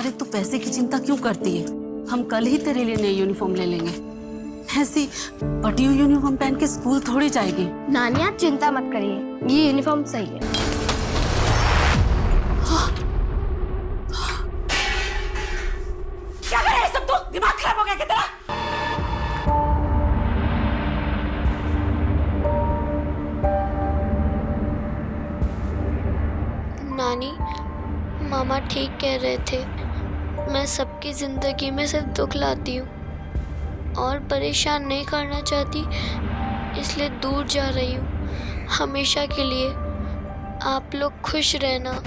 अरे तू पैसे की चिंता क्यों करती है? हम कल ही तेरे लिए नई यूनिफॉर्म ले लेंगे। ऐसी फटी हुई यूनिफॉर्म पहन के स्कूल थोड़ी जाएगी। नानी आप चिंता मत करिए, ये यूनिफॉर्म सही है। क्या कर रहा है सब तू? दिमाग खराब हो गया क्या तेरा? नानी, मामा ठीक कह रहे थे। मैं सबकी जिंदगी में सिर्फ दुख लाती हूँ और परेशान नहीं करना चाहती, इसलिए दूर जा रही हूँ। हमेशा के लिए आप लोग खुश रहना।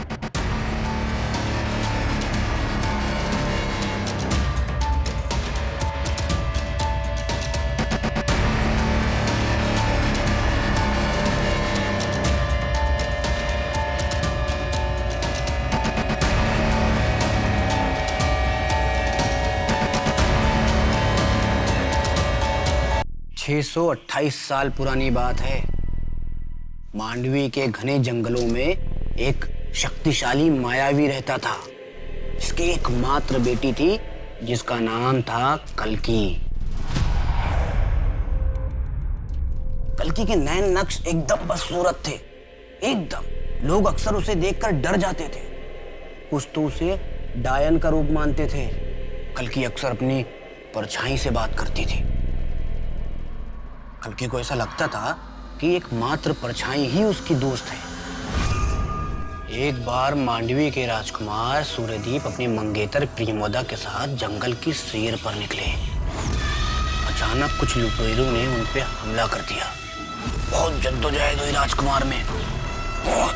628 साल पुरानी बात है। मांडवी के घने जंगलों में एक शक्तिशाली मायावी रहता था, जिसकी एकमात्र बेटी थी, जिसका नाम था कल्की। कल्की के नैन नक्श एकदम बदसूरत थे, एकदम। लोग अक्सर उसे देखकर डर जाते थे। कुछ तो उसे डायन का रूप मानते थे। कल्की अक्सर अपनी परछाई से बात करती थी। कल्की को ऐसा लगता था कि एकमात्र परछाई ही उसकी दोस्त है। एक बार मांडवी के राजकुमार सूर्यदीप अपनी मंगेतर प्रियमोदा के साथ जंगल की सैर पर निकले। अचानक कुछ लुटेरों ने उन पे हमला कर दिया। बहुत जद्दोजहद हुई राजकुमार में, बहुत।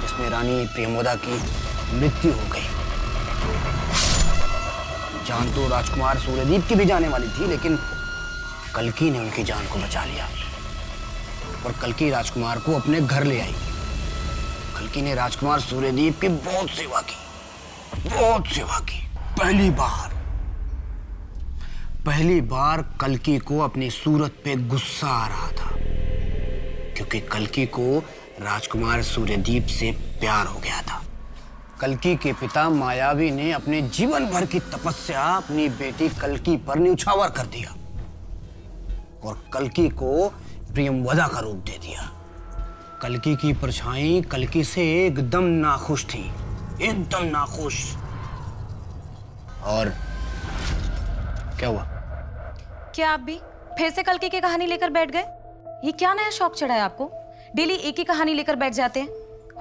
जिसमें रानी प्रियमोदा की मृत्यु हो गई। जान तो राजकुमार सूर्यदीप की भी जाने वाली थी, लेकिन कल्की ने उनकी जान को बचा लिया और कल्की राजकुमार को अपने घर ले आई। कल्की ने राजकुमार सूर्यदीप की बहुत सेवा की, बहुत सेवा की। पहली बार कल्की को अपनी सूरत पे गुस्सा आ रहा था, क्योंकि कल्की को राजकुमार सूर्यदीप से प्यार हो गया था। कल्की के पिता मायावी ने अपने जीवन भर की तपस्या अपनी बेटी कल्की पर न्यौछावर कर दिया और कल्की को प्रियमवदा का रूप दे दिया। कल्की की परछाई कल्की से एकदम नाखुश थी, एकदम नाखुश। और क्या हुआ? क्या आप भी फिर से कल्की की कहानी लेकर बैठ गए? ये क्या नया शौक चढ़ा है आपको? डेली एक ही कहानी लेकर बैठ जाते हैं।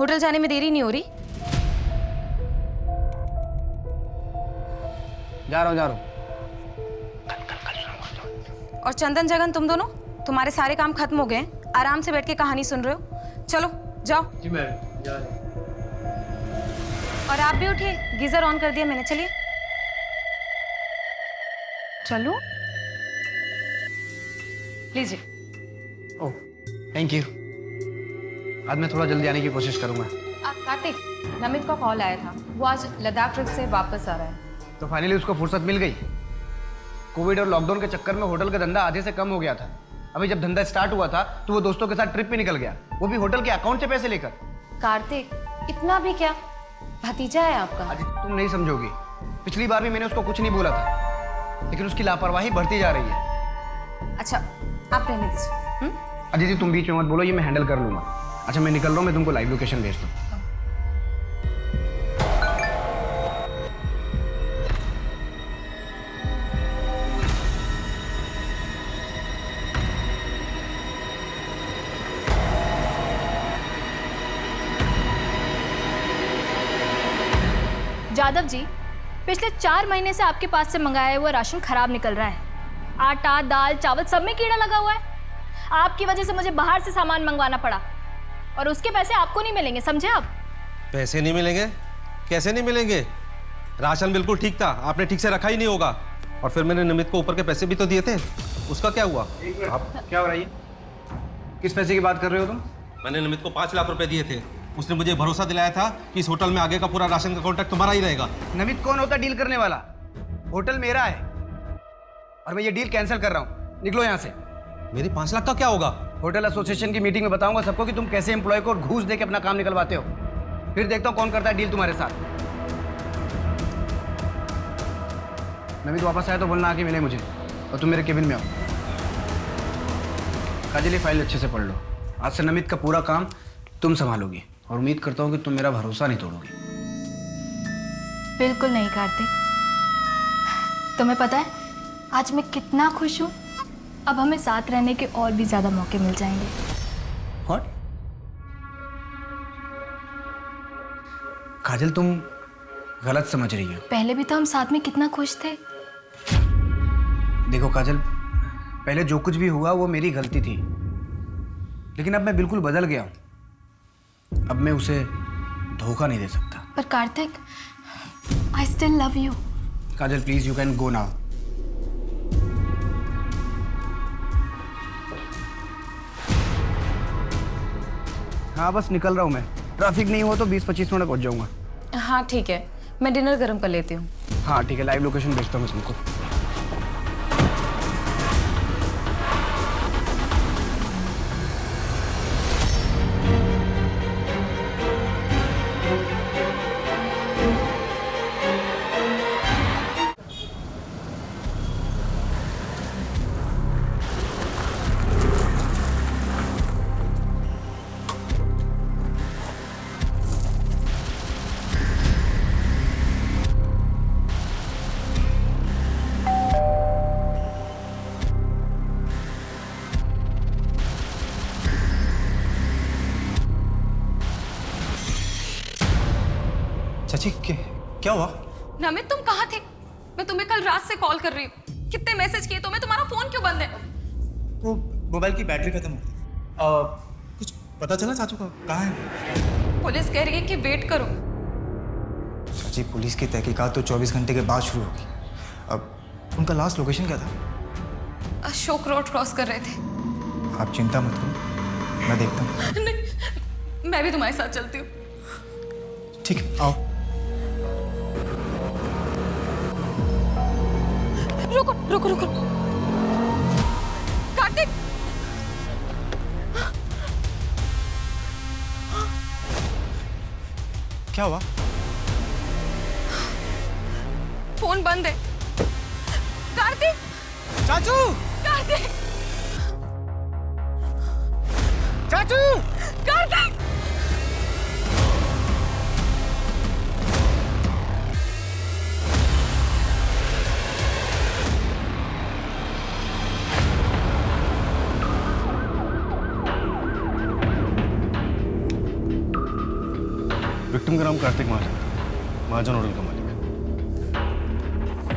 होटल जाने में देरी नहीं हो रही? जा रहा हूं। और चंदन जगन, तुम दोनों, तुम्हारे सारे काम खत्म हो गए, आराम से बैठ के कहानी सुन रहे हो। चलो जाओ। जी मैम, जा रहे हैं। और आप भी उठिए, गीजर ऑन कर दिया मैंने। चलिए चलो, लीजिए। ओह, थैंक यू। आज मैं थोड़ा जल्दी आने की कोशिश करूंगा। कार्तिक, नमित का कॉल आया था, वो आज लद्दाख ट्रिप से वापस आ रहा है। तो फाइनली उसको फुर्सत मिल गई। कोविड और लॉकडाउन के चक्कर में होटल का धंधा आधे से कम हो गया था। अभी जब धंधा स्टार्ट हुआ था तो वो दोस्तों के साथ ट्रिप पे निकल गया, वो भी होटल के अकाउंट से पैसे लेकर। कार्तिक, इतना भी क्या? भतीजा है आपका। अदिति, तुम नहीं समझोगी। पिछली बार भी मैंने उसको कुछ नहीं बोला था, लेकिन उसकी लापरवाही बढ़ती जा रही है। अच्छा, आप रहने दीजिए। अदिति, तुम बीच में मत बोलो, ये मैं हैंडल कर लूंगा। अच्छा, मैं निकल रहा हूँ, मैं तुमको लाइव लोकेशन भेज दूँ। जादव जी, पिछले 4 महीने से आपके पास से मंगाया हुआ राशन खराब निकल रहा है। आटा, दाल, चावल सब में कीड़ा लगा हुआ है। आपकी वजह से मुझे बाहर से सामान मंगवाना पड़ा और उसके पैसे आपको नहीं मिलेंगे, समझे आप? पैसे नहीं मिलेंगे? कैसे नहीं मिलेंगे? राशन बिल्कुल ठीक था, आपने ठीक से रखा ही नहीं होगा। और फिर मैंने नमित को ऊपर के पैसे भी तो दिए थे, उसका क्या हुआ? आप क्या हो रहा है? किस पैसे की बात कर रहे हो तुम? मैंने नमित को 5 लाख रुपए दिए थे। उसने मुझे भरोसा दिलाया था कि इस होटल में आगे का पूरा राशन का कॉन्ट्रैक्ट तुम्हारा ही रहेगा। नमित कौन होता डील करने वाला? होटल मेरा है और मैं ये डील कैंसिल कर रहा हूँ। निकलो यहाँ से। मेरे 5 लाख का क्या होगा? होटल एसोसिएशन की मीटिंग में बताऊंगा सबको कि तुम कैसे एम्प्लॉय को घूस दे के अपना काम निकलवाते हो। फिर देखता हूँ कौन करता है डील तुम्हारे साथ। नमित वापस आया तो बोलना आके मिले मुझे, और तुम मेरे केबिन में आओ। काजल, ये फाइल अच्छे से पढ़ लो। आज से नमित का पूरा काम तुम संभालोगी, और उम्मीद करता हूँ कि तुम मेरा भरोसा नहीं तोड़ोगी। बिल्कुल नहीं कार्तिक। तुम्हें पता है आज मैं कितना खुश हूँ। अब हमें साथ रहने के और भी ज्यादा मौके मिल जाएंगे। What? काजल, तुम गलत समझ रही हो। पहले भी तो हम साथ में कितना खुश थे। देखो काजल, पहले जो कुछ भी हुआ वो मेरी गलती थी, लेकिन अब मैं बिल्कुल बदल गया हूं। अब मैं उसे धोखा नहीं दे सकता। पर Kartik, I still love you. Kajal please, you can go now. हाँ बस निकल रहा हूँ मैं। ट्रैफिक नहीं हुआ तो 20-25 मिनट पहुंच जाऊंगा। हाँ ठीक है, मैं डिनर गर्म कर लेती हूँ। हाँ ठीक है, लाइव लोकेशन भेजता हूँ मैं तुमको। चाची क्या हुआ? नमित, तुम कहाँ थे? मैं तुम्हें कल रात से कॉल कर रही हूँ। कितने मैसेज किए तुम्हें, तुम्हारा फोन क्यों बंद है? वो मोबाइल की बैटरी खत्म हो गई। कुछ पता चला चाचू का कहाँ है? पुलिस कह रही है कि वेट करो। चाची, पुलिस की तहकीकात तो 24 घंटे के बाद शुरू होगी। अब उनका लास्ट लोकेशन क्या था? अशोक रोड क्रॉस कर रहे थे। आप चिंता मत करो, मैं देखता हूँ। नहीं, मैं भी तुम्हारे साथ चलती हूँ। ठीक है, आओ। रुको रुको रुको, कार्तिक! क्या हुआ? फोन बंद है। कार्तिक! चाचू! कार्तिक! चाचू! कार्तिक! विक्टिम का नाम कार्तिक महाजन होटल का मालिक।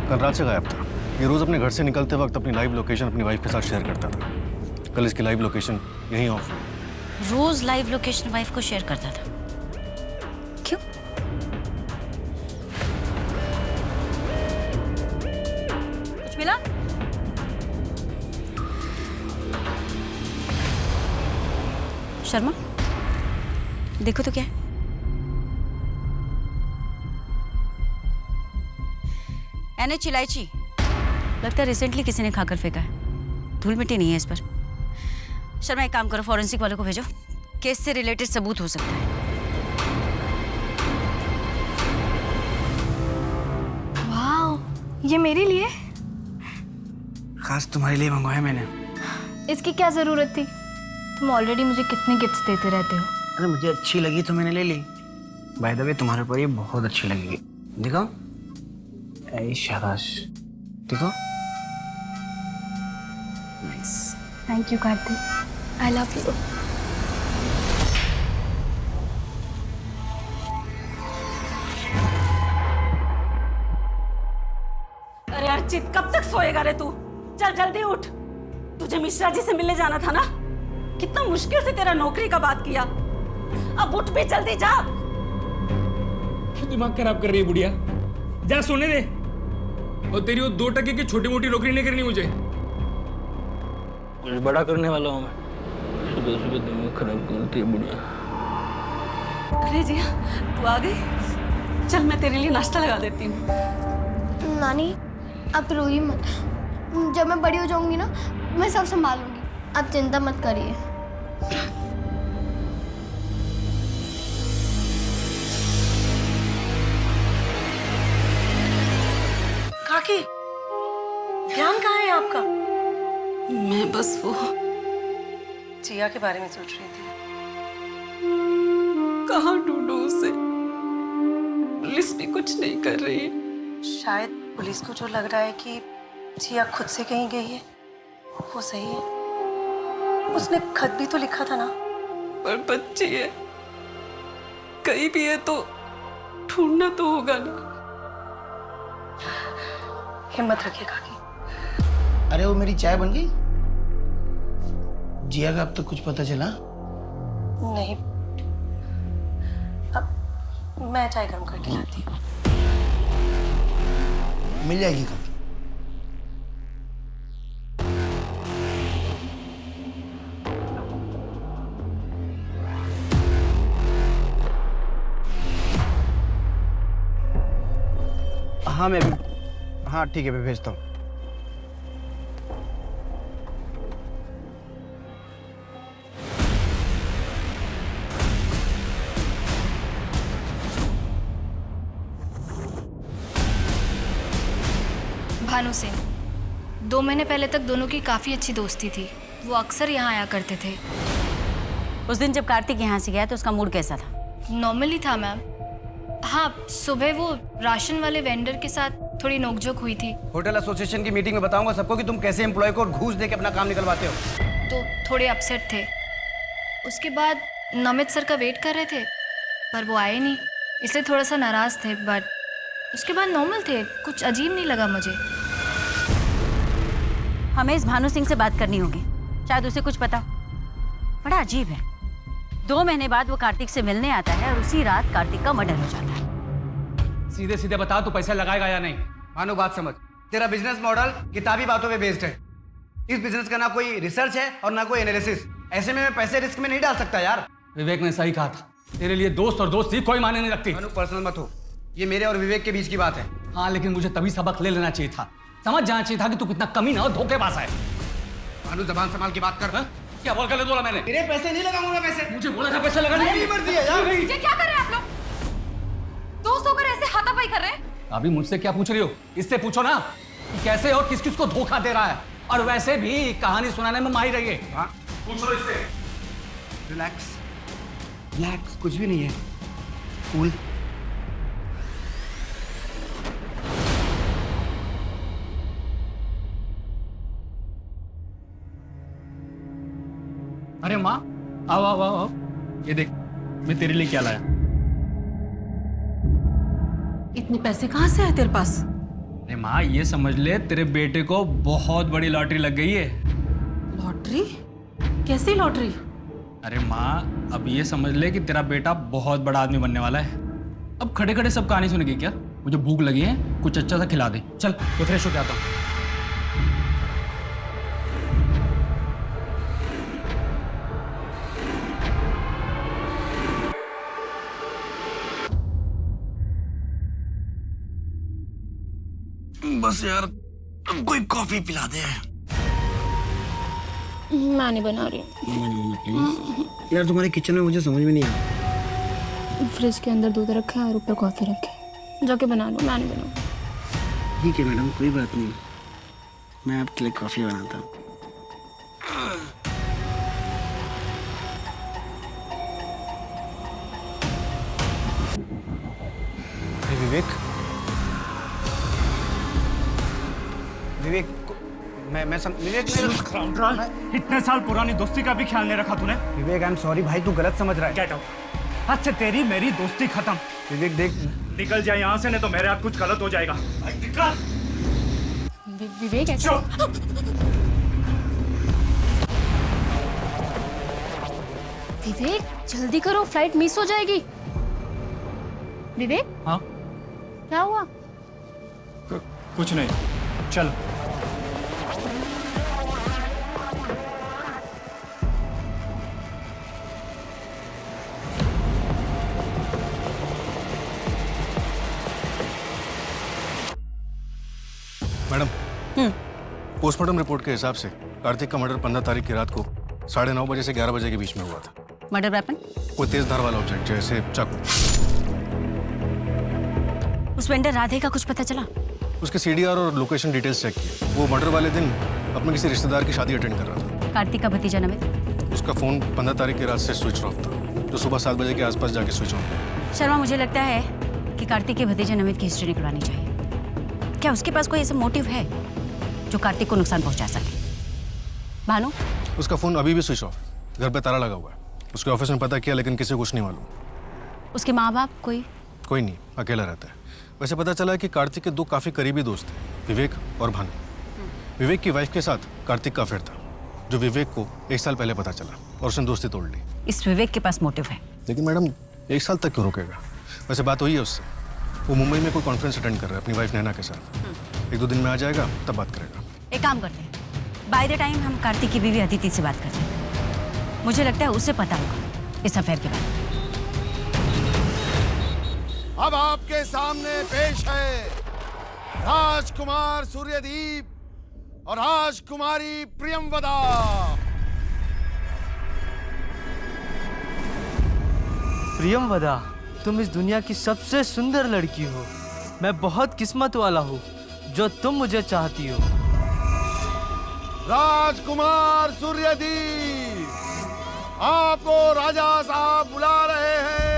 कल रात से गायब था। ये रोज अपने घर से निकलते वक्त अपनी लाइव लोकेशन अपनी वाइफ के साथ शेयर करता था। कल इसकी लाइव लोकेशन यहीं ऑफ हुई। रोज लाइव लोकेशन वाइफ को शेयर करता था। क्यों? कुछ मिला? शर्मा, देखो तो क्या है। एनएच इलायची, लगता है रिसेंटली किसी ने खाकर फेंका है। धूल मिट्टी नहीं है इस पर। शर्मा, एक काम करो, फॉरेंसिक वालों को भेजो। केस से रिलेटेड सबूत हो सकता है। वाह, ये मेरे लिए? खास तुम्हारे लिए मंगवाया मैंने। इसकी क्या जरूरत थी? तुम ऑलरेडी मुझे कितने गिफ्ट्स देते रहते हो। अरे मुझे अच्छी लगी तो मैंने ले ली। बाय द वे, तुम्हारे ऊपर ये बहुत अच्छी लगेगी। देखो, ऐ शाबाश, देखो। Thank you Kartik, I love you. अरे अर्चित, कब तक सोएगा रे तू? चल जल्दी उठ। तुझे मिश्रा जी से मिलने जाना था ना। कितना मुश्किल से तेरा नौकरी का बात किया। अब उठ भी, जल्दी जा। क्यों दिमाग खराब कर रही है बुढ़िया? जा सोने दे। और तेरी वो 2 टके की छोटी मोटी नौकरी नहीं करनी मुझे। कुछ बड़ा करने वाला हूँ मैं। सुबह सुबह दिमाग खराब करती है बुढ़िया। अरे जी, तू आ गई। चल मैं तेरे लिए नाश्ता लगा देती हूँ। नानी, आप रोइए मत। जब मैं बड़ी हो जाऊंगी ना, मैं सब संभालूंगी। आप चिंता मत करिए। काकी, ध्यान कहाँ है आपका? मैं बस वो जिया के बारे में सोच रही थी। कहाँ ढूंढूं उसे? पुलिस भी कुछ नहीं कर रही है। शायद पुलिस को जो लग रहा है कि जिया खुद से कहीं गई है, वो सही है। उसने खत भी तो लिखा था ना। पर बच्ची है, कहीं भी है तो ढूंढना तो होगा ना। हिम्मत रखिए काकी। अरे वो मेरी चाय बन गई? जिया का अब तक कुछ पता चला? नहीं, अब मैं चाय गर्म करके लाती हूँ। मिल जाएगी काकी। हाँ मैं भी, हाँ ठीक है, मैं भेजता हूँ। भानु सिंह, 2 महीने पहले तक दोनों की काफ़ी अच्छी दोस्ती थी। वो अक्सर यहाँ आया करते थे। उस दिन जब कार्तिक यहाँ से गया तो उसका मूड कैसा था? नॉर्मली था मैम। हाँ, सुबह वो राशन वाले वेंडर के साथ थोड़ी नोकझोंक हुई थी। होटल एसोसिएशन की मीटिंग में बताऊंगा सबको कि तुम कैसे एम्प्लॉय को घूस दे के अपना काम निकलवाते हो। तो थोड़े अपसेट थे। उसके बाद नमित सर का वेट कर रहे थे, पर वो आए नहीं, इसलिए थोड़ा सा नाराज थे। बट उसके बाद नॉर्मल थे, कुछ अजीब नहीं लगा मुझे। हमें इस भानु सिंह से बात करनी होगी, शायद उसे कुछ पता। बड़ा अजीब है, 2 महीने बाद वो कार्तिक से मिलने आता है और उसी रात कार्तिक का मर्डर हो जाता है। सीधे सीधे बता, तू पैसा लगाएगा या नहीं? मानो बात समझ, तेरा बिजनेस मॉडल किताबी बातों पे बेस्ड है। इस बिजनेस का ना कोई रिसर्च है और ना कोई एनालिसिस। ऐसे में मैं पैसे रिस्क में नहीं डाल सकता यार। विवेक ने सही कहा था, तेरे लिए दोस्त और दोस्ती कोई मायने नहीं रखती। मानो पर्सनल मत हो, ये मेरे और विवेक के बीच की बात है। हाँ, लेकिन मुझे तभी सबक ले लेना चाहिए था, समझ जाना चाहिए था कि तू कितना कमीना और धोखेबाज है। मानो जबान संभाल के बात कर। हा? क्या बोल कर बोला मैंने? तेरे पैसे नहीं लगाऊंगा। पैसे मुझे बोला था पैसे लगाने की। मर्जी है यार। ये क्या कर रहे हैं आप लोग? दोस्त होकर ऐसे हाथापाई कर रहे हैं? अभी मुझसे क्या पूछ रही हो? इससे पूछो ना कि कैसे और किस किस को धोखा दे रहा है। और वैसे भी कहानी सुनाने में माहिर रही है। हाँ? पूछ लो इससे। रिलैक्स रिलैक्स, कुछ भी नहीं है। कूल। अरे माँ, आओ आओ आओ आओ, ये देख मैं तेरे लिए क्या लाया। इतने पैसे कहाँ से आए तेरे पास? अरे माँ, ये समझ ले तेरे बेटे को बहुत बड़ी लॉटरी लग गई है। लॉटरी? कैसी लॉटरी? अरे माँ, अब ये समझ ले कि तेरा बेटा बहुत बड़ा आदमी बनने वाला है। अब खड़े खड़े सब कहानी सुनेगी क्या? मुझे भूख लगी है, कुछ अच्छा सा खिला दे। चल मैं फ्रेश होके आता हूँ। बस यार, कोई कॉफी पिला दे। मैं नहीं बना रही हूँ। यार तुम्हारे किचन में मुझे समझ में नहीं आया। फ्रिज के अंदर दूध रखा है और ऊपर कॉफी रखी है, जाके बना लो। मैं नहीं बनाऊँ। ठीक है मैडम, कोई बात नहीं, मैं आपके लिए कॉफी बनाता हूँ। विवेक, विवेक विवेक इतने साल पुरानी दोस्ती का भी ख्याल नहीं रखा तूने। विवेक आई एम सॉरी भाई, तू गलत समझ रहा है। Get out. आज से तेरी मेरी दोस्ती खत्म। विवेक देख, निकल जाए यहाँ से, नहीं तो मेरे हाथ कुछ गलत हो जाएगा। निकल। विवेक ऐसा विवेक, जल्दी करो, फ्लाइट मिस हो जाएगी। विवेक, हाँ क्या हुआ? कुछ नहीं, चल। मैडम, पोस्टमार्टम रिपोर्ट के हिसाब से कार्तिक का मर्डर 15 तारीख की रात को 9:30 बजे से 11 बजे के बीच में हुआ था। Murder weapon? कोई तेज धार वाला ऑब्जेक्ट जैसे चाकू। उस वेंडर राधे का कुछ पता चला? उसके सीडीआर और लोकेशन डिटेल्स चेक किए। वो मर्डर वाले दिन अपने किसी रिश्तेदार की शादी अटेंड कर रहा था। कार्तिक का भतीजा नमित? उसका फोन 15 तारीख की रात से स्विच ऑफ था, जो सुबह 7 बजे के आसपास जाके स्विच ऑन हुआ। शर्मा, मुझे लगता है कि कार्तिक के भतीजे नमित की हिस्ट्री निकलवानी चाहिए। क्या उसके पास कोई ऐसा मोटिव है जो कार्तिक को नुकसान पहुंचा सके? भानु? उसका फोन अभी भी स्विच ऑफ, घर पे ताला लगा हुआ है। उसके ऑफिस में पता किया लेकिन किसी को कुछ नहीं मालूम। उसके माँ बाप? कोई नहीं, अकेला रहता है। वैसे पता चला है कि कार्तिक के 2 काफी करीबी दोस्त थे, विवेक और भानु। विवेक की वाइफ के साथ कार्तिक का अफेयर था, जो विवेक को 1 साल पहले पता चला और उसने दोस्ती तोड़ ली। इस विवेक के पास मोटिव है। लेकिन मैडम 1 साल तक क्यों रुकेगा? वैसे बात हुई है उससे, वो मुंबई में कोई कॉन्फ्रेंस अटेंड कर रहा है अपनी वाइफ नैना के साथ। 1-2 दिन में आ जाएगा, तब बात करेगा। एक काम करते हैं, बाय द टाइम हम कार्तिक की बीवी अदिति से बात करते हैं। मुझे लगता है उसे पता होगा इस अफेयर के बारे में। अब आपके सामने पेश है राजकुमार सूर्यदीप और राजकुमारी प्रियंवदा। प्रियंवदा, तुम इस दुनिया की सबसे सुंदर लड़की हो। मैं बहुत किस्मत वाला हूँ जो तुम मुझे चाहती हो। राजकुमार सूर्यदीप, आपको राजा साहब बुला रहे हैं।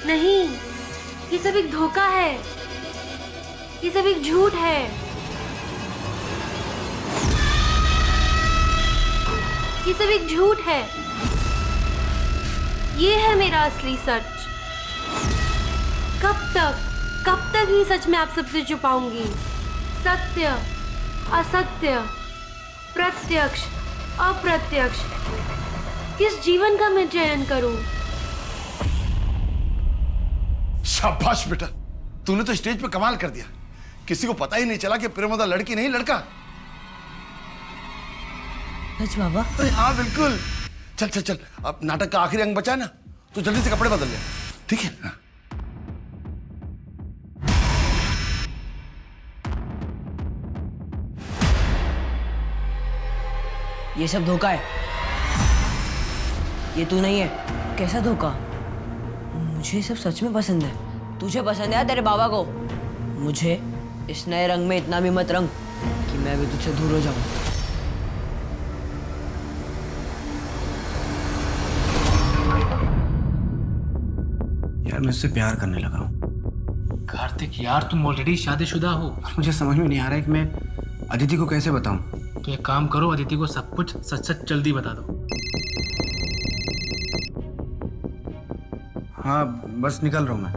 नहीं, ये सब एक धोखा है, ये सब एक झूठ है। ये सब एक झूठ है। ये है मेरा असली सच। कब तक ये सच मैं आप सबसे छुपाऊंगी? सत्य, असत्य, प्रत्यक्ष, अप्रत्यक्ष, किस जीवन का मैं चयन करूं? शाबाश बेटा, तूने तो स्टेज पे कमाल कर दिया। किसी को पता ही नहीं चला कि प्रियंवदा लड़की नहीं लड़का। सच बाबा? अरे हाँ बिल्कुल। चल चल चल, अब नाटक का आखिरी अंग बचा है ना, तो जल्दी से कपड़े बदल ले, ठीक है? हाँ। ये सब धोखा है, ये तू नहीं है। कैसा धोखा? मुझे सब सच में पसंद है। तुझे पसंद है तेरे बाबा को। मुझे इस नए रंग में इतना भी मत रंग कि मैं भी तुझसे दूर हो जाऊं। यार मैं उससे प्यार करने लगा हूँ। कार्तिक यार, तुम ऑलरेडी शादीशुदा हो। मुझे समझ में नहीं आ रहा है कि मैं अदिति को कैसे बताऊं। तो एक काम करो, अदिति को सब कुछ सच सच जल्दी बता दो। हाँ बस निकल रहा हूँ मैं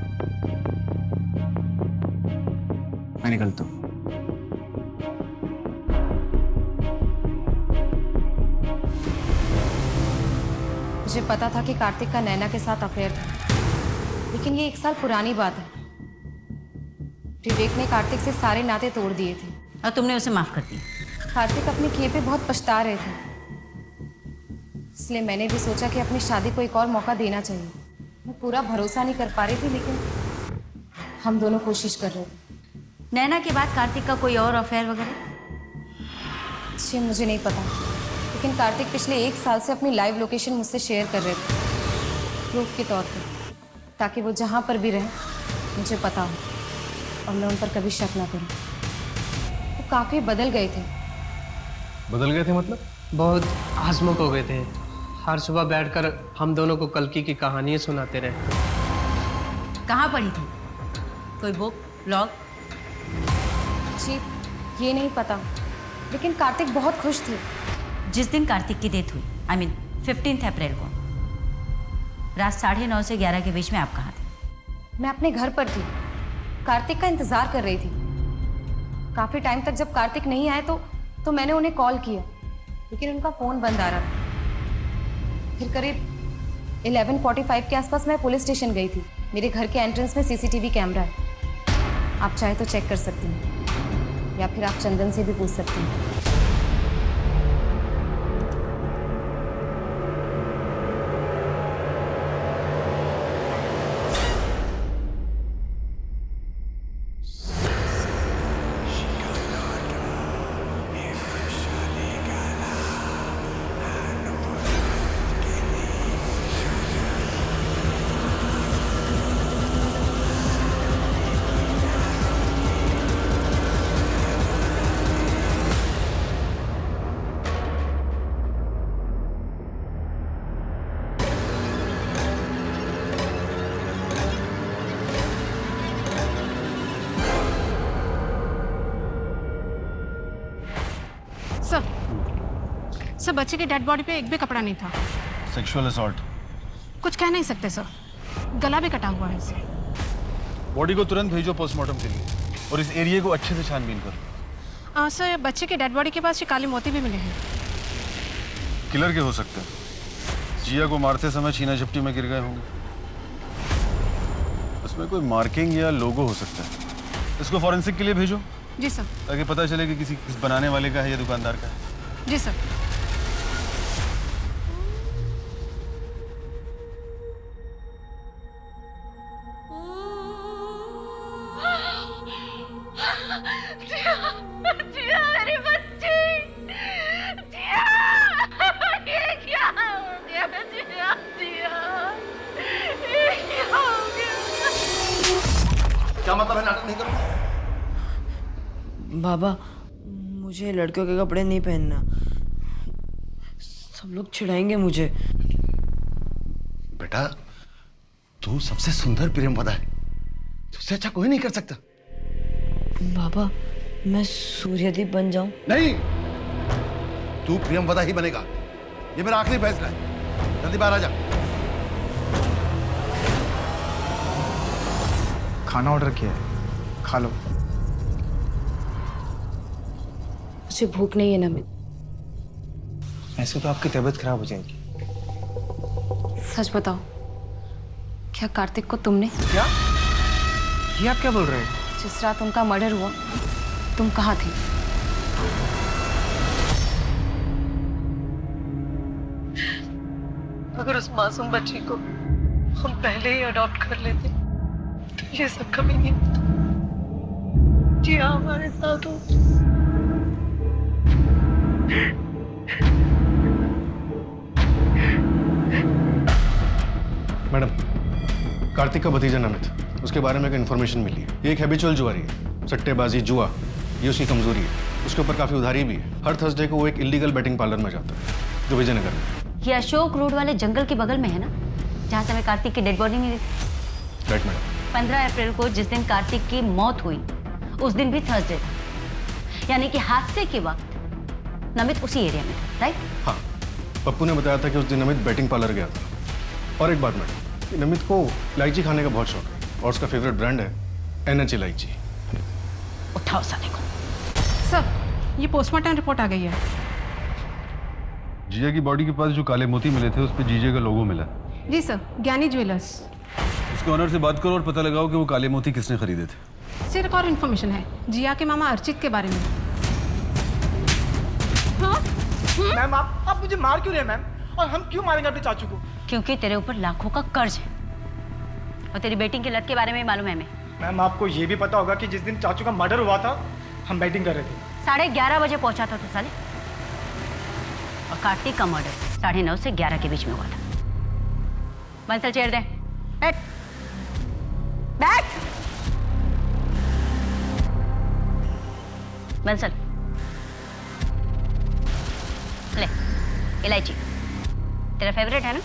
निकलता हूँ। मुझे पता था कि कार्तिक का नैना के साथ अफेयर था, लेकिन ये 1 साल पुरानी बात है। विवेक ने कार्तिक से सारे नाते तोड़ दिए थे और तुमने उसे माफ कर दिया। कार्तिक अपने किए पे बहुत पछता रहे थे, इसलिए मैंने भी सोचा कि अपनी शादी को एक और मौका देना चाहिए। मैं पूरा भरोसा नहीं कर पा रही थी, लेकिन हम दोनों कोशिश कर रहे थे। नैना के बाद कार्तिक का कोई और अफेयर वगैरह? जी मुझे नहीं पता, लेकिन कार्तिक पिछले 1 साल से अपनी लाइव लोकेशन मुझसे शेयर कर रहे थे, प्रूफ के तौर पे, ताकि वो जहाँ पर भी रहें मुझे पता हो और मैं उन पर कभी शक ना करूँ। वो काफ़ी बदल गए थे। बदल गए थे मतलब? बहुत हंसमुख हो गए थे। हर सुबह बैठकर हम दोनों को कल्कि की कहानियाँ सुनाते रहे। कहाँ पढ़ी थी? कोई बुक, ब्लॉग? जी ये नहीं पता, लेकिन कार्तिक बहुत खुश थे। जिस दिन कार्तिक की डेथ हुई, I mean 15 अप्रैल को, रात 9:30 से 11 के बीच में आप कहाँ थे? मैं अपने घर पर थी, कार्तिक का इंतजार कर रही थी। काफ़ी टाइम तक जब कार्तिक नहीं आए तो मैंने उन्हें कॉल किया, लेकिन उनका फ़ोन बंद आ रहा था। फिर करीब 11:45 के आसपास मैं पुलिस स्टेशन गई थी। मेरे घर के एंट्रेंस में CCTV कैमरा है, आप चाहे तो चेक कर सकती हैं, या फिर आप चंदन से भी पूछ सकती हैं। सर बच्चे की डेड बॉडी पे एक भी कपड़ा नहीं था। Sexual assault. कुछ कह नहीं सकते सर, गला भी कटा हुआ है इसे। बॉडी को तुरंत भेजो पोस्टमार्टम के लिए और इस एरिया को अच्छे से छानबीन करो। सर बच्चे की डेड बॉडी के पास ये काले मोती भी मिले हैं। किलर के हो सकते हैं, जिया को मारते समय छीना झपटी में गिर गए होंगे। उसमें कोई मार्किंग या लोगो हो सकता है। इसको फॉरेंसिक के लिए भेजो। जी सर। ताकि पता चले कि किसी बनाने वाले का है या दुकानदार का है। जी सर। जिया मेरी बच्ची, जिया, ये क्या हो गया जिया, जिया, ये क्या हो गया? क्या मतलब है नाटक नहीं करो? बाबा मुझे लड़कियों के कपड़े नहीं पहनना, सब लोग चिढ़ाएंगे मुझे। बेटा तू सबसे सुंदर प्रेमवदा है, तुझसे अच्छा कोई नहीं कर सकता। बाबा मैं सूर्यदीप बन जाऊं? नहीं, तू प्रेमवदा ही बनेगा, ये मेरा आखिरी फैसला है। जल्दी बाहर आ जा। खाना ऑर्डर किया है, खा लो। मुझे भूख नहीं है नमित। ऐसे तो आपकी तबीयत खराब हो जाएगी। सच बताओ, क्या कार्तिक को तुमने? क्या? ये आप क्या बोल रहे हैं? जिस रात उनका मर्डर हुआ तुम कहाँ थे? अगर उस मासूम बच्ची को हम पहले ही अडॉप्ट कर लेते तो ये सब कभी नहीं होता। जी हाँ, हमारे साथ हो। मैडम, कार्तिक का भतीजा नमित, उसके बारे में एक इन्फॉर्मेशन मिली है। ये एक हैबिचुअल जुआरी है, सट्टेबाजी, जुआ, ये उसकी कमजोरी है। उसके ऊपर काफी उधारी भी है। हर थर्सडे को वो एक इलीगल बेटिंग पार्लर में जाता है जो विजयनगर में। ये अशोक रोड वाले जंगल के बगल में है ना, जहाँ से हमें कार्तिक की डेड बॉडी मिली थी? Right madam. 15 अप्रैल को जिस दिन कार्तिक की मौत हुई उस दिन भी थर्सडे था, यानी कि हादसे के वक्त नमित उसी एरिया में था, राइट? हाँ, पप्पू ने बताया था कि उस दिन नमित बेटिंग पार्लर गया था। और एक बात मैडम, कि नमित को इलायची खाने का बहुत शौक है और उसका फेवरेट ब्रांड है NH इलायची। उठाओ साले को। सर ये पोस्टमार्टम रिपोर्ट आ गई है। जिया की बॉडी के पास जो काले मोती मिले थे उस पर जीजे का लोगो मिला। जी सर, ज्ञानी ज्वेलर्स। उसके ऑनर से बात करो और पता लगाओ कि वो काले मोती किसने खरीदे थे। सर एक और इन्फॉर्मेशन है जिया के मामा अर्चित के बारे में। हाँ? मैम आप मुझे मार क्यों रहे हैं मैम? और हम क्यों मारेंगे अपने चाचू को? क्योंकि तेरे ऊपर लाखों का कर्ज है और तेरी बेटिंग की लत के बारे में मालूम है हमें। मैम आपको ये भी पता होगा कि जिस दिन चाचू का मर्डर हुआ था हम बैटिंग कर रहे थे। 11:30 बजे पहुंचा था तू साले, और कार्तिक का मर्डर 9:30 से 11 के बीच में हुआ था। बंसल चेयर दे, बैठ बैठ। बंसल ले इलायची, तेरा फेवरेट है ना?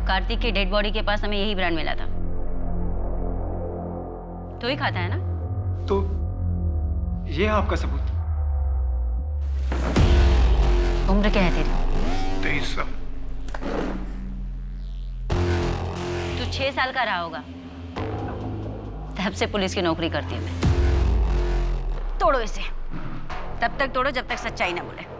कार्तिक की डेड बॉडी के पास हमें यही ब्रांड मिला था। तो ही खाता है ना? तो ये है आपका सबूत? उम्र क्या है तेरी? 23 साल। तू 6 साल का रहा होगा, तब से पुलिस की नौकरी करती हूँ मैं। तोड़ो इसे, तब तक तोड़ो जब तक सच्चाई ना बोले।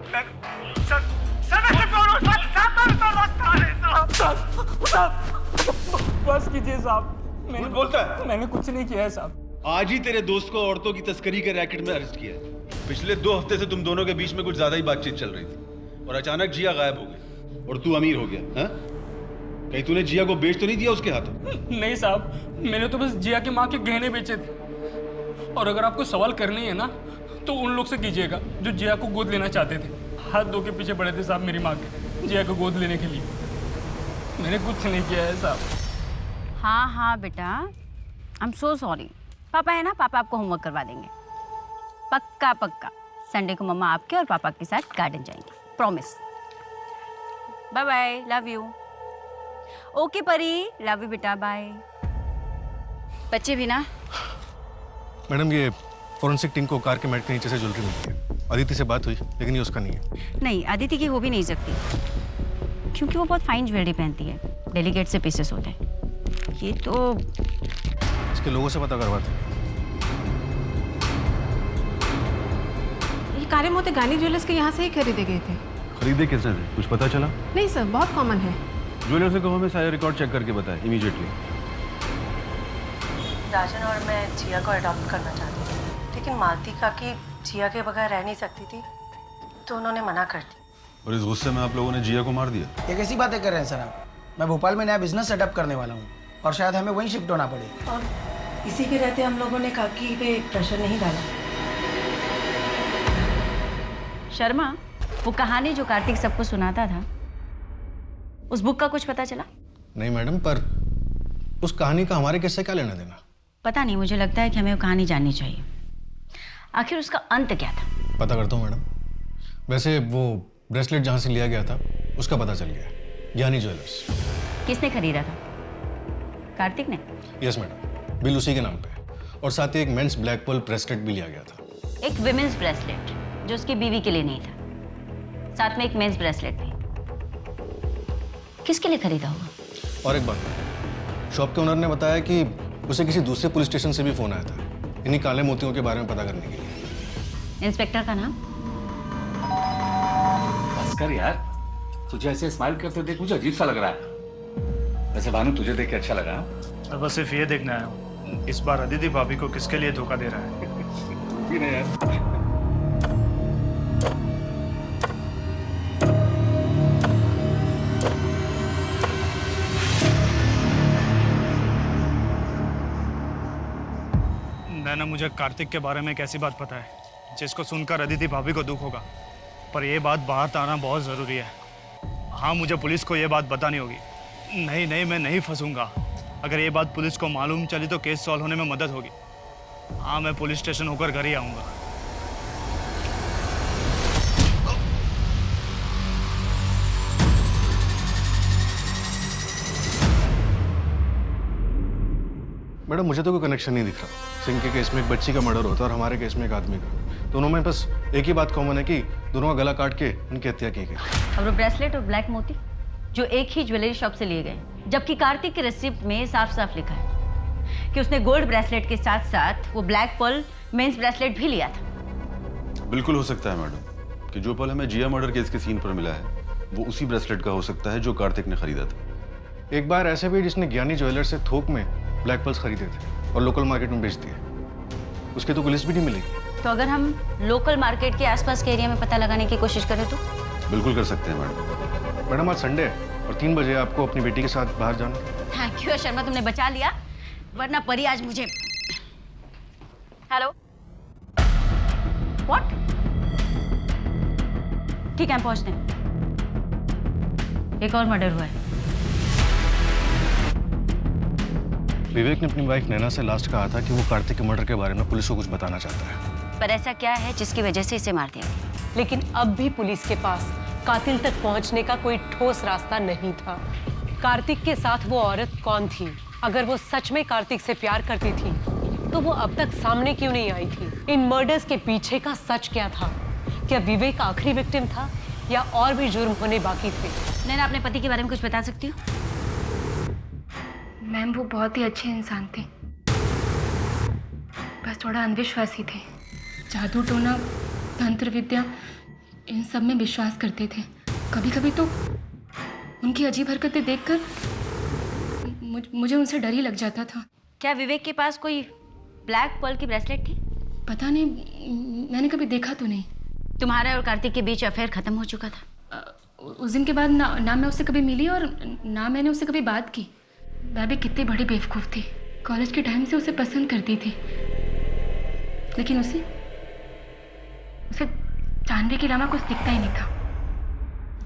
बस कीजिए साहब, मैंने बोलता है मैंने कुछ नहीं किया है साहब। आज ही तेरे दोस्त को औरतों की तस्करी के रैकेट में अरेस्ट किया है। पिछले 2 हफ्ते से तुम दोनों के बीच में कुछ ज्यादा ही बातचीत चल रही थी और अचानक जिया गायब हो गई और तू अमीर हो गया। हाँ? कहीं तूने जिया को बेच तो नहीं दिया उसके हाथों? नहीं साहब, मैंने तो बस जिया की माँ के गहने बेचे थे। और अगर आपको सवाल करनी है ना तो उन लोग से कीजिएगा जो जिया को गोद लेना चाहते थे। हाथ धो के पीछे पड़े थे साहब मेरी माँ के, जिया को गोद लेने के लिए। मैंने कुछ नहीं किया है साहब। हाँ बेटा, आई एम सो सॉरी। पापा है ना, पापा आपको होमवर्क करवा देंगे। पक्का संडे को मम्मा आपके और पापा के साथ गार्डन जाएंगे, promise. Bye bye, love you. Okay Pari, love you बेटा, बाय। बच्चे भी ना। मैडम, ये फॉरेंसिक टीम को कार के मैट के नीचे से ज्वेलरी मिली है अदिति से बात हुई, लेकिन ये उसका नहीं है। नहीं, अदिति की हो भी नहीं सकती, क्योंकि वो बहुत फाइन ज्वेलरी पहनती है, डेलीकेट से पीसेस होते हैं। ये तो इसके लोगों से पता करवाते हैं। ये काले मोती गानी ज्वेलर्स के यहाँ से ही खरीदे गए थे। खरीदे किसने थे, कुछ पता चला? नहीं सर, बहुत कॉमन है। ज्वेलर से कहो हमें सारे रिकॉर्ड चेक करके बताएं इमीडिएटली। राजन और मैं जिया को अडॉप्ट करना चाहती थी, लेकिन मालती काकी जिया के बगैर रह नहीं सकती थी, तो उन्होंने मना कर दी। और इस गुस्से में आप लोगों ने जिया को मार दिया? ये कैसी बातें कर रहे हैं सर आप? मैं भोपाल में नया बिजनेस सेटअप करने वाला हूँ और शायद हमें वहीं शिफ्ट होना पड़े। और इसी के रहते हम लोगों ने काकी पे प्रेशर नहीं डाला। शर्मा, वो कहानी जो कार्तिक सबको सुनाता था, उस बुक का कुछ पता चला? नहीं मैडम, पर उस कहानी का हमारे किससे क्या लेना देना? पता नहीं, मुझे लगता है कि हमें वो कहानी जाननी चाहिए। आखिर उसका अंत क्या था? पता करता हूँ मैडम। वैसे वो ब्रेसलेट जहाँ से लिया गया था उसका पता चल गया, ज्ञानी ज्वेलर्स। किसने खरीदा था? कार्तिक ने? यस मैडम, बिल उसी के नाम पे, और साथ ही एक मेंस ब्लैक पर्ल ब्रेसलेट भी लिया गया था। एक विमेंस ब्रेसलेट जो उसकी बीवी के लिए नहीं था, साथ में एक मेंस ब्रेसलेट भी। किसके लिए खरीदा होगा? और एक बात, शॉप के ओनर ने बताया कि उसे किसी दूसरे पुलिस स्टेशन से भी फोन आया था इन्हीं काले मोतियों के बारे में पता करने के लिए। इंस्पेक्टर का नाम? बस कर यार, तुझे ऐसे स्माइल करते देख मुझे अजीब सा लग रहा है। वैसे भानु तुझे देख के अच्छा लगा? और बस सिर्फ ये देखना है इस बार अदिति भाभी को किसके लिए धोखा दे रहा है। तू भी नहीं यार। नैना, मुझे कार्तिक के बारे में एक ऐसी बात पता है जिसको सुनकर अदिति भाभी को दुख होगा, पर यह बात बाहर आना बहुत ज़रूरी है। हाँ, मुझे पुलिस को यह बात बतानी होगी। नहीं, मैं नहीं फंसूंगा। अगर ये बात पुलिस को मालूम चली तो केस सॉल्व होने में मदद होगी। हाँ, मैं पुलिस स्टेशन होकर घर ही आऊँगा। मैडम, मुझे तो कोई कनेक्शन नहीं दिख रहा। सिंह के केस में एक बच्ची का मर्डर होता है और हमारे केस में एक आदमी का। दोनों में बस एक ही बात कॉमन है कि दोनों का गला काट के इनकी हत्या की गई। और वो ब्रेसलेट और ब्लैक मोती जो एक ही ज्वेलरी शॉप से लिए गए, जबकि कार्तिक की रिसिप्ट में साफ साफ लिखा है कि उसने गोल्ड ब्रेसलेट के साथ साथ वो ब्लैक पर्ल मेंस ब्रेसलेट भी लिया था। बिल्कुल हो सकता है मैडम कि जो पल हमें जिया मर्डर केस के सीन पर मिला है वो उसी ब्रेसलेट का हो सकता है जो कार्तिक ने खरीदा था। एक बार ऐसे भी जिसने ज्ञानी ज्वेलर से थोक में ब्लैक पर्ल्स खरीदे थे और लोकल मार्केट में बेच दिए, उसकी तो पुलिस भी नहीं मिलेगी। तो अगर हम लोकल मार्केट के आसपास के एरिया में पता लगाने की कोशिश करें तो? बिल्कुल कर सकते हैं मैडम। मैडम, आज संडे है और 3 बजे आपको अपनी बेटी के साथ बाहर जाना। थैंक यू शर्मा, तुमने बचा लिया, वरना परी आज मुझे। Hello, what? ठीक है, हम पहुंचते हैं। एक और मर्डर हुआ है। विवेक ने अपनी वाइफ नैना से लास्ट कहा था कि वो कार्तिक के मर्डर के बारे में पुलिस को कुछ बताना चाहता है। पर ऐसा क्या है जिसकी वजह से इसे मार दिया? लेकिन अब भी पुलिस के पास कातिल तक पहुंचने का कोई ठोस रास्ता नहीं था। कार्तिक के साथ वो औरत कौन थी? अगर वो सच में कार्तिक से प्यार करती थी तो वो अब तक सामने क्यों नहीं आई थी? इन मर्डर्स के पीछे का सच क्या था? क्या विवेक आखिरी विक्टिम था या और भी जुर्म होने बाकी थे? नैना, अपने पति के बारे में कुछ बता सकती हो? मैम, वो बहुत ही अच्छे इंसान थे, बस थोड़ा अंधविश्वासी थे। जादू टोना, तंत्र विद्या, इन सब में विश्वास करते थे। कभी कभी तो उनकी अजीब हरकतें देखकर मुझे उनसे डर ही लग जाता था। क्या विवेक के पास कोई ब्लैक पर्ल की ब्रेसलेट थी? पता नहीं, मैंने कभी देखा तो नहीं। तुम्हारा और कार्तिक के बीच अफेयर खत्म हो चुका था? उस दिन के बाद ना मैं उससे कभी मिली और ना मैंने उससे कभी बात की। मैं भी कितनी बड़ी बेवकूफ़ थी। कॉलेज के टाइम से उसे पसंद करती थी, लेकिन उसे जानवी के अलावा कुछ दिखता ही नहीं था।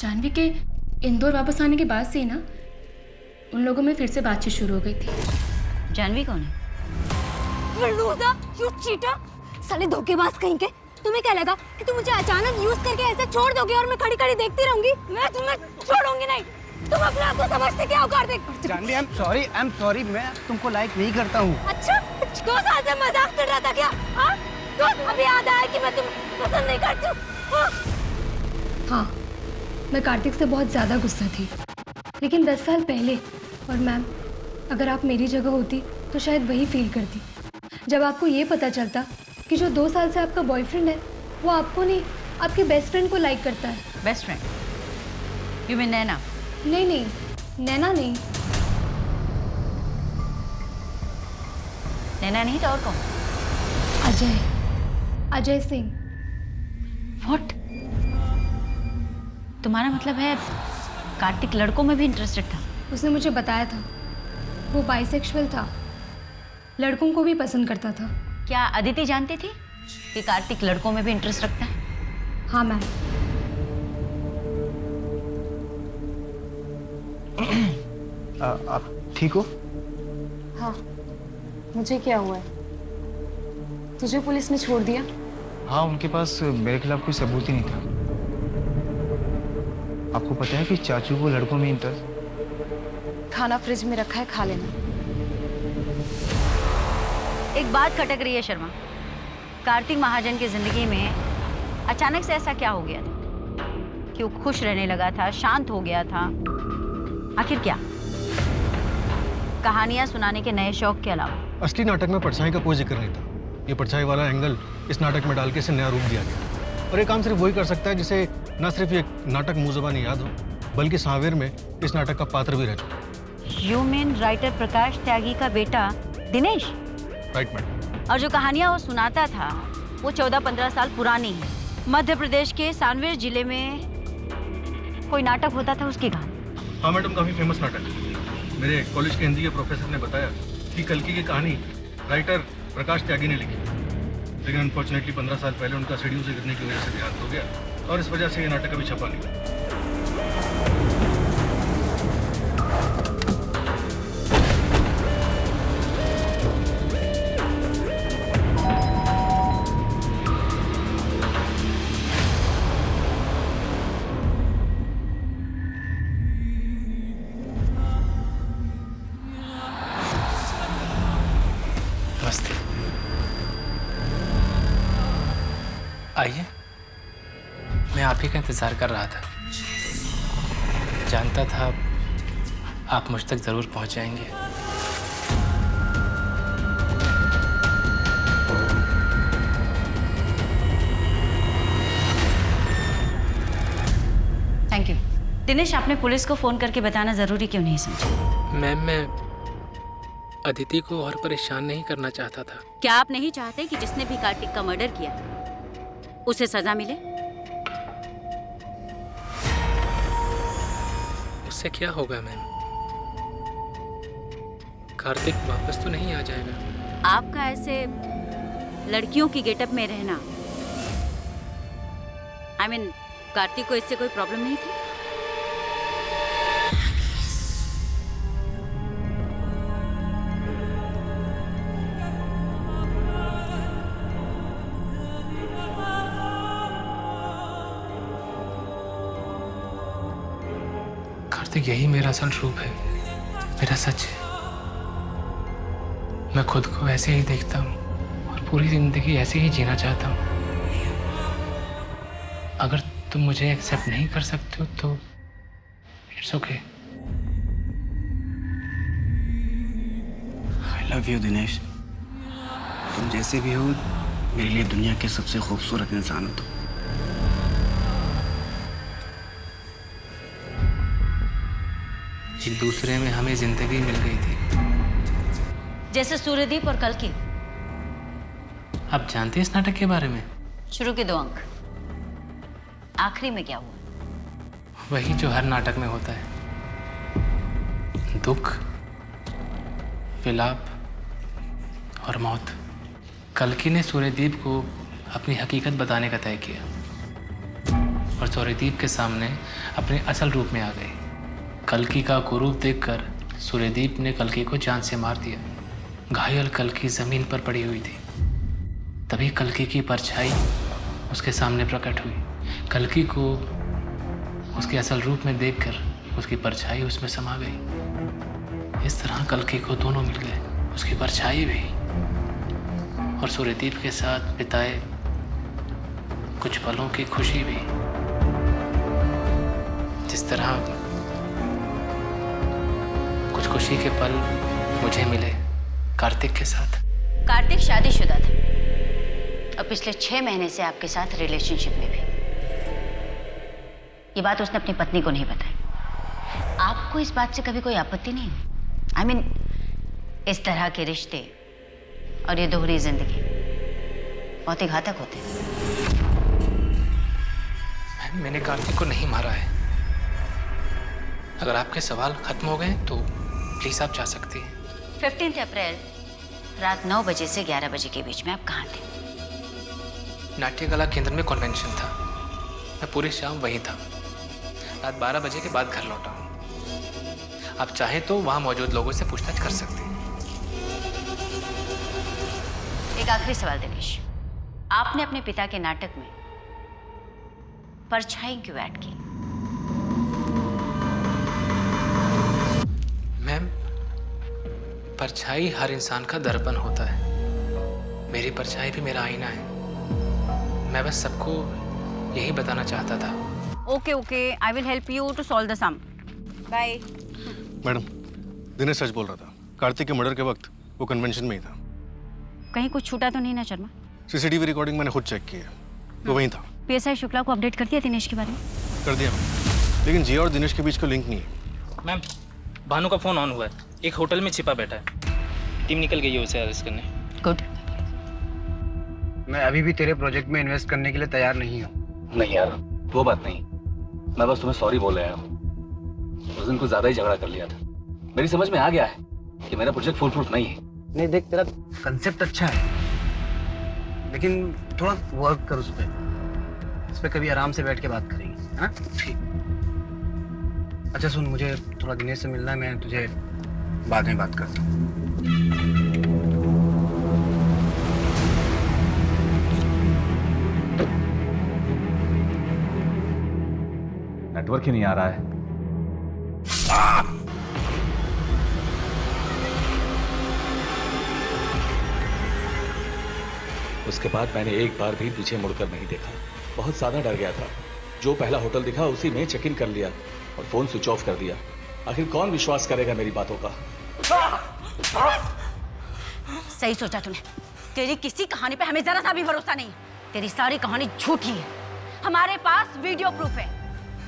जानवी के इंदौर वापस आने के बाद से ही ना उन लोगों में फिर से बातचीत शुरू हो गई थी। जानवी कौन है? You cheater! साले धोखेबाज कहीं के। तुम्हें क्या लगा कि तुम मुझे अचानक यूज करके ऐसे छोड़ दोगे और मैं खड़ी खड़ी देखती रहूंगी? मैं तुम्हें छोड़ूंगी नहीं। तुम अपने आप को समझते क्या हो Kartik? Janvi, I am sorry, मैं तुमको लाइक नहीं करता हूँ। अच्छा, 2 साल से मजाक कर रहा था क्या? हाँ? तो अभी याद आया कि मैं तुम्हें पसंद नहीं करती हूँ। हाँ, मैं कार्तिक से बहुत ज़्यादा गुस्सा थी, लेकिन 10 साल पहले। और मैम, अगर आप मेरी जगह होती तो शायद वही फील करती। जब आपको ये पता चलता कि जो 2 साल से आपका बॉयफ्रेंड है वो आपको नहीं, आपके बेस्ट फ्रेंड को लाइक करता है। Best friend? यू मीन नैना? नहीं नहीं, नैना नहीं। नैना नहीं तो और कौन? अजय, अजय सिंह। व्हाट? तुम्हारा मतलब है कार्तिक लड़कों में भी इंटरेस्टेड था? उसने मुझे बताया था वो बाइसेक्सुअल था, लड़कों को भी पसंद करता था। क्या अदिति जानती थी कि कार्तिक लड़कों में भी इंटरेस्ट रखता है? हाँ मैम। आप ठीक हो? हाँ, मुझे क्या हुआ है? तुझे पुलिस ने छोड़ दिया? हाँ, उनके पास मेरे खिलाफ कोई सबूत ही नहीं था। आपको पता है कि चाचू को लड़कों में इंटरेस्ट? खाना फ्रिज में रखा है, खा लेना। एक बात खटक रही है शर्मा, कार्तिक महाजन की जिंदगी में अचानक से ऐसा क्या हो गया था कि वो खुश रहने लगा था, शांत हो गया था? आखिर क्या? कहानियां सुनाने के नए शौक के अलावा असली नाटक में परछाई का कोई जिक्र नहीं था। ये परछाई वाला एंगल इस नाटक में डाल के इसे नया रूप दिया गया। और ये काम सिर्फ वही कर सकता है जिसे न सिर्फ ये नाटक मुंह ज़बानी याद हो, बल्कि सांवेर में इस नाटक का पात्र भी रह चुका। यू मीन राइटर प्रकाश त्यागी का बेटा दिनेश? Right madam. और जो कहानियां वो सुनाता था वो 14-15 साल पुरानी है। मध्य प्रदेश के सांवेर जिले में कोई नाटक होता था, उसकी कहानी। हाँ मैडम, काफ़ी फेमस नाटक है। मेरे कॉलेज के हिंदी के प्रोफेसर ने बताया कि कल्कि की कहानी राइटर प्रकाश त्यागी ने लिखी, लेकिन अनफॉर्चुनेटली 15 साल पहले उनका सीढ़ियों से गिरने की वजह से देहांत हो गया और इस वजह से ये नाटक अभी छपा नहीं। आइए, मैं आप ही का इंतज़ार कर रहा था। जानता था आप मुझ तक ज़रूर पहुंच जाएंगे। Thank you. दिनेश, आपने पुलिस को फ़ोन करके बताना ज़रूरी क्यों नहीं समझा? मैम, मैं अदिति को और परेशान नहीं करना चाहता था। क्या आप नहीं चाहते कि जिसने भी कार्तिक का मर्डर किया उसे सजा मिले? उससे क्या होगा मैम? कार्तिक वापस तो नहीं आ जाएगा। आपका ऐसे लड़कियों की गेटअप में रहना, I mean, कार्तिक को इससे कोई प्रॉब्लम नहीं थी? कार्तिक यही मेरा असल रूप है, मेरा सच है। मैं खुद को ऐसे ही देखता हूँ और पूरी जिंदगी ऐसे ही जीना चाहता हूँ। अगर तुम मुझे एक्सेप्ट नहीं कर सकते हो तो it's okay. I love you Dinesh. तुम जैसे भी हो मेरे लिए दुनिया के सबसे खूबसूरत इंसान हो तुम। एक दूसरे में हमें जिंदगी मिल गई थी, जैसे सूर्यदीप और कल्कि। आप जानते हैं इस नाटक के बारे में? शुरू के 2 अंक, आखिरी में क्या हुआ? वही जो हर नाटक में होता है, दुख, विलाप और मौत। कल्कि ने सूर्यदीप को अपनी हकीकत बताने का तय किया और सूर्यदीप के सामने अपने असल रूप में आ गई। कल्कि का कुरूप देखकर सूर्यदीप ने कल्कि को जान से मार दिया। घायल कल्कि जमीन पर पड़ी हुई थी। तभी कल्कि की परछाई उसके सामने प्रकट हुई। कल्कि को उसके असल रूप में देखकर उसकी परछाई उसमें समा गई। इस तरह कल्कि को दोनों मिल गए, उसकी परछाई भी और सूर्यदीप के साथ बिताए कुछ पलों की खुशी भी। जिस तरह कुछ खुशी के पल मुझे मिले कार्तिक के साथ। कार्तिक शादीशुदा था और पिछले 6 महीने से आपके साथ रिलेशनशिप में भी। ये बात उसने अपनी पत्नी को नहीं बताई। आपको इस बात से कभी कोई आपत्ति नहीं? I mean, इस तरह के रिश्ते और ये दोहरी जिंदगी बहुत ही घातक होते हैं। मैंने कार्तिक को नहीं मारा है। अगर आपके सवाल खत्म हो गए तो प्लीज आप जा सकती हैं। 15 अप्रैल रात 9 बजे से 11 बजे के बीच में आप कहाँ थे? नाट्य कला केंद्र में कन्वेंशन था। मैं पूरी शाम वहीं था। रात 12 बजे के बाद घर लौटा हूँ। आप चाहें तो वहाँ मौजूद लोगों से पूछताछ कर सकते हैं। एक आखिरी सवाल दिनेश, आपने अपने पिता के नाटक में परछाई क्यों ऐड की? मैम, परछाई हर इंसान का दर्पण होता है। मेरी परछाई भी मेरा आईना है। मैं बस सबको यही बताना चाहता था। Okay, I will help you to solve the sum. Bye. Madam, Dinesh सच बोल रहा था। कार्तिक के मर्डर के वक्त वो कन्वेंशन में ही था। कहीं कुछ छूटा तो नहीं ना शर्मा? सीसीटीवी रिकॉर्डिंग मैंने खुद चेक की है, वो वहीं था। पीएसआई शुक्ला को अपडेट कर दिया दिनेश के बारे में? कर दिया मैम, लेकिन जिया और दिनेश के बीच का लिंक नहीं है। मैम, भानु का फोन ऑन हुआ है। एक होटल में छिपा बैठा है। टीम निकल गई है उसे अरेस्ट करने। गुड। मैं अभी भी तेरे प्रोजेक्ट में इन्वेस्ट करने के लिए तैयार नहीं हूँ। नहीं यार, वो बात नहीं। मैं बस तुम्हें सॉरी बोल आया हूँ। उस दिन कुछ ज्यादा ही झगड़ा कर लिया था। मेरी समझ में आ गया है कि मेरा प्रोजेक्ट फुल प्रूफ नहीं है। नहीं देख, तेरा कंसेप्ट अच्छा है, लेकिन थोड़ा वर्क कर उस पर कभी आराम से बैठ के बात करेंगे, है ना? ठीक। अच्छा सुन, मुझे थोड़ा दिनेश से मिलना है। मैं तुझे बाद में बात करता हूँ। नेटवर्क ही नहीं आ रहा है। उसके बाद मैंने एक बार भी पीछे मुड़कर नहीं देखा। बहुत ज्यादा डर गया था। जो पहला होटल दिखा उसी में चेक इन कर लिया और फोन स्विच ऑफ कर दिया। आखिर कौन विश्वास करेगा मेरी बातों का? सही सोचा तूने। तेरी किसी कहानी पे हमें जरा सा भी भरोसा नहीं। तेरी सारी कहानी झूठी है। हमारे पास वीडियो प्रूफ है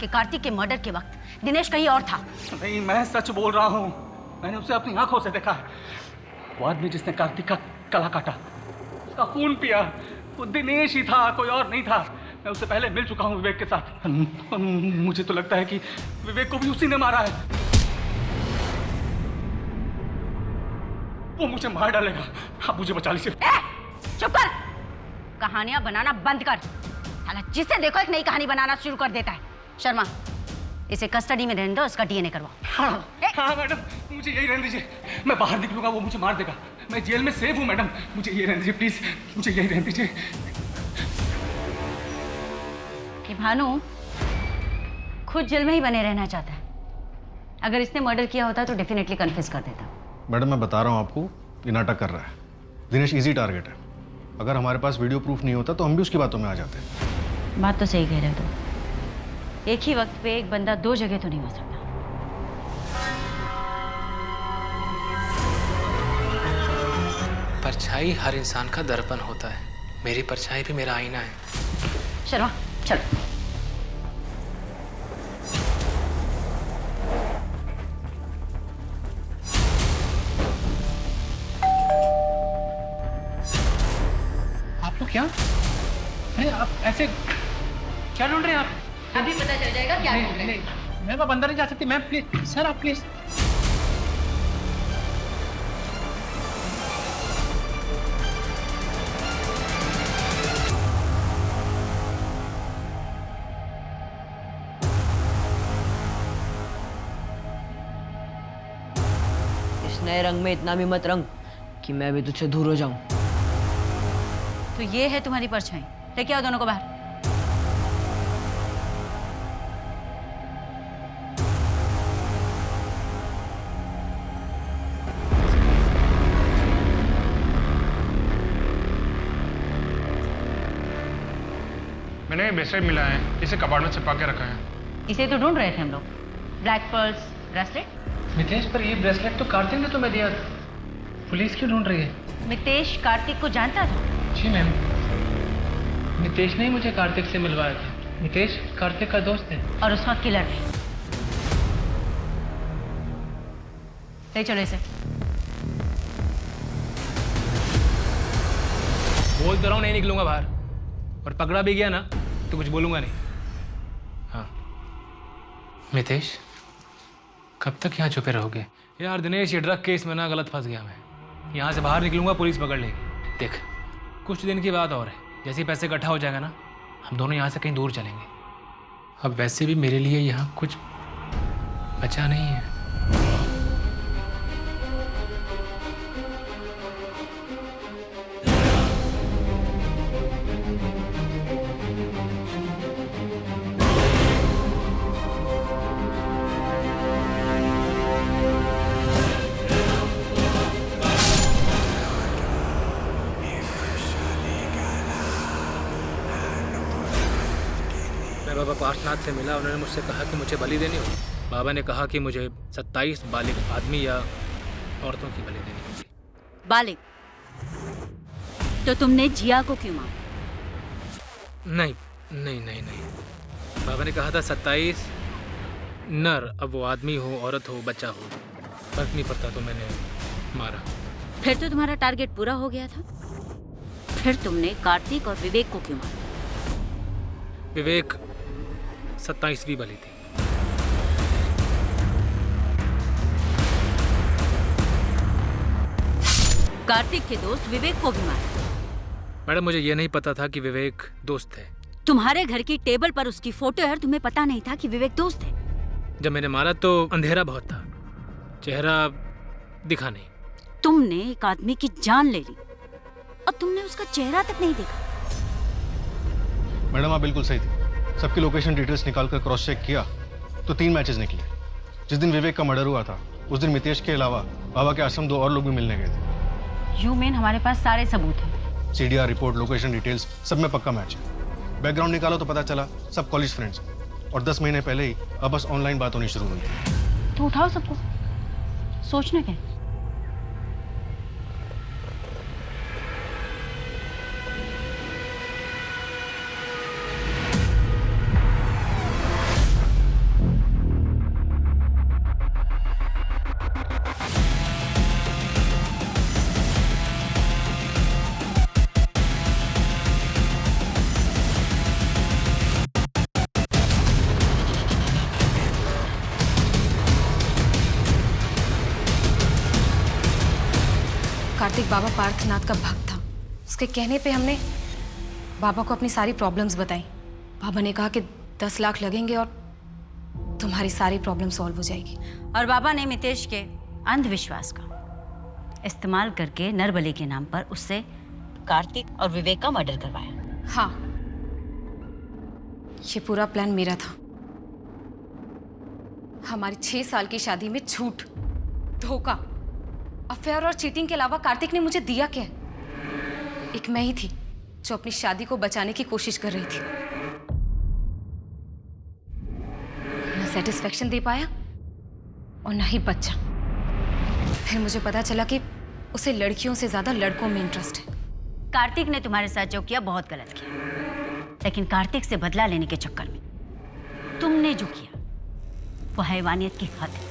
कि कार्तिक के मर्डर के वक्त दिनेश कहीं और था। नहीं, मैं सच बोल रहा हूँ। मैंने उसे अपनी आंखों से देखा है। वो आदमी जिसने कार्तिक का गला काटा, उसका खून पिया, वो दिनेश ही था, कोई और नहीं था। मैं उससे पहले मिल चुका हूँ विवेक के साथ। मुझे तो लगता है कि विवेक को भी उसी ने मारा है। वो मुझे मार डालेगा। आप मुझे बचा लीजिए। चुप कर। कहानियां बनाना बंद कर। हालांकि जिसे देखो एक नई कहानी बनाना शुरू कर देता है। शर्मा, इसे कस्टडी में रहने दो, इसका डीएनए करवाओ। हाँ मैडम, मुझे यही रहने दीजिए। मैं बाहर निकलूंगा वो मुझे मार देगा। मैं जेल में सेफ हूँ मैडम, मुझे यही रहने दीजिए प्लीज। मुझे यही रहने दीजिए। कि भानु खुद जेल में ही बने रहना चाहता है। अगर इसने मर्डर किया होता तो डेफिनेटली कन्फेस कर देता। मैडम, मैं बता रहा हूँ आपको, ये नाटक कर रहा है। दिनेश इजी टारगेट है। अगर हमारे पास वीडियो प्रूफ नहीं होता तो हम भी उसकी बातों में आ जाते। बात तो सही कह रहे हो तुम। एक ही वक्त पे एक बंदा 2 जगह तो नहीं हो सकता। परछाई हर इंसान का दर्पण होता है। मेरी परछाई भी मेरा आईना है। शर्मा, चलो। आप लोग क्या? अरे आप ऐसे क्या ढूंढ रहे हैं आप? अभी पता चल जाएगा क्या ढूंढ रहे हैं। मैम, आप अंदर नहीं जा सकती। मैम प्लीज, सर आप प्लीज। इस नए रंग में इतना भी मत रंग कि मैं भी तुझसे दूर हो जाऊं। तो ये है तुम्हारी परछाई। लेके आओ दोनों को बाहर। मैंने ब्रेसलेट मिला है, इसे कबाड़ में छिपा के रखा है। इसे तो ढूंढ रहे थे हम लोग। Black pearls bracelet. मितेश, पर ये ब्रेसलेट तो कार्तिक ने तुम्हें दिया था। पुलिस क्यों ढूंढ रही है? मितेश कार्तिक को जानता था? जी मैम, मितेश ने ही मुझे कार्तिक से मिलवाया था। मितेश कार्तिक का दोस्त है और उसका किलर भी। ले चलो इसे। बोल तो रहा हूँ नहीं निकलूंगा बाहर, और पकड़ा भी गया ना तो कुछ बोलूंगा नहीं। हाँ मितेश, कब तक यहाँ छुपे रहोगे? यार दिनेश, ये ड्रग केस में ना गलत फंस गया मैं। यहाँ से बाहर निकलूंगा पुलिस पकड़ लेगी। देख, कुछ दिन की बात और है, जैसे पैसे इकट्ठा हो जाएगा ना, हम दोनों यहाँ से कहीं दूर चलेंगे। अब वैसे भी मेरे लिए यहाँ कुछ बचा नहीं है। बाबा पार्शनाथ से मिला, उन्होंने मुझसे कहा कि मुझे बलि देनी होगी। बाबा ने कहा कि मुझे 27 बालिग आदमी या औरतों की बलि देनी होगी। बालिग? तो तुमने जिया को क्यों मारा? नहीं नहीं नहीं नहीं, बाबा ने कहा था 27 नर, अब वो आदमी हो, औरत हो, बच्चा हो, फर्क नहीं पड़ता, तो मैंने मारा। फिर तो तुम्हारा टारगेट पूरा हो गया था। फिर तुमने कार्तिक और विवेक को क्यों मारा? विवेक 27वीं बलि थी। कार्तिक के दोस्त विवेक को भी मारा? मैडम, मुझे ये नहीं पता था कि विवेक दोस्त है। तुम्हारे घर की टेबल पर उसकी फोटो है और तुम्हें पता नहीं था कि विवेक दोस्त है? जब मैंने मारा तो अंधेरा बहुत था, चेहरा दिखा नहीं। तुमने एक आदमी की जान ले ली और तुमने उसका चेहरा तक नहीं देखा। मैडम, आप बिल्कुल सही थी। सबकी लोकेशन डिटेल्स निकालकर क्रॉस चेक किया तो 3 मैचेस निकले। जिस दिन विवेक का मर्डर हुआ था उस दिन मितेश के अलावा बाबा के आश्रम 2 और लोग भी मिलने गए थे। यू मीन हमारे पास सारे सबूत हैं? सीडीआर रिपोर्ट, लोकेशन डिटेल्स, सब में पक्का मैच है। बैकग्राउंड निकालो तो पता चला सब कॉलेज फ्रेंड्स हैं और 10 महीने पहले ही आपस ऑनलाइन बात होनी शुरू हुई थी। तो उठाओ सबको, सोचना क्या? कार्तिक बाबा पार्थनाथ का भक्त था। उसके कहने पे हमने बाबा को अपनी सारी प्रॉब्लम्स बताई। बाबा ने कहा कि 10 लाख लगेंगे और तुम्हारी सारी प्रॉब्लम सॉल्व हो जाएगी। और बाबा ने मितेश के अंधविश्वास का इस्तेमाल करके नरबली के नाम पर उससे कार्तिक और विवेक का मर्डर करवाया। हाँ, ये पूरा प्लान मेरा था। हमारी 6 साल की शादी में झूठ, धोखा, अफेयर और चीटिंग के अलावा कार्तिक ने मुझे दिया क्या? एक मैं ही थी जो अपनी शादी को बचाने की कोशिश कर रही थी। ना सेटिस्फेक्शन दे पाया और ना ही बच्चा। फिर मुझे पता चला कि उसे लड़कियों से ज्यादा लड़कों में इंटरेस्ट है। कार्तिक ने तुम्हारे साथ जो किया बहुत गलत किया, लेकिन कार्तिक से बदला लेने के चक्कर में तुमने जो किया वो हैवानियत की हद है।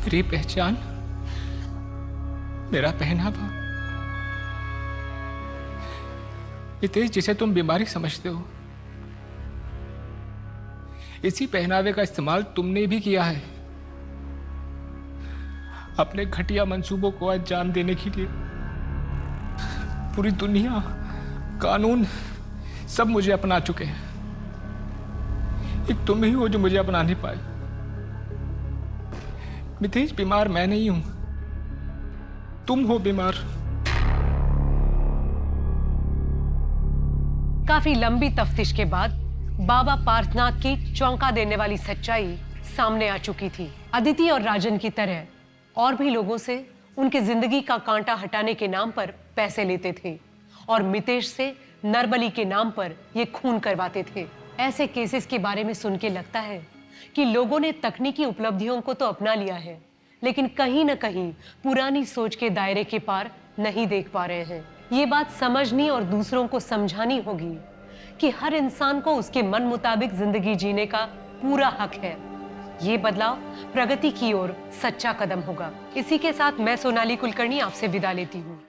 मेरी पहचान, मेरा पहनावा, मितेश जिसे तुम बीमारी समझते हो, इसी पहनावे का इस्तेमाल तुमने भी किया है अपने घटिया मंसूबों को अंजाम देने के लिए। पूरी दुनिया, कानून सब मुझे अपना चुके हैं, एक तुम ही हो जो मुझे अपना नहीं पाए। मितेश, बीमार मैं नहीं हूं, तुम हो बीमार। काफी लंबी तफ्तीश के बाद बाबा पार्थनाथ की चौंका देने वाली सच्चाई सामने आ चुकी थी। अदिति और राजन की तरह और भी लोगों से उनकी जिंदगी का कांटा हटाने के नाम पर पैसे लेते थे और मितेश से नरबली के नाम पर ये खून करवाते थे। ऐसे केसेस के बारे में सुन के लगता है कि लोगों ने तकनीकी उपलब्धियों को तो अपना लिया है, लेकिन कहीं ना कहीं पुरानी सोच के दायरे के पार नहीं देख पा रहे हैं। ये बात समझनी और दूसरों को समझानी होगी कि हर इंसान को उसके मन मुताबिक जिंदगी जीने का पूरा हक है। ये बदलाव प्रगति की ओर सच्चा कदम होगा। इसी के साथ मैं सोनाली कुलकर्णी आपसे विदा लेती हूँ।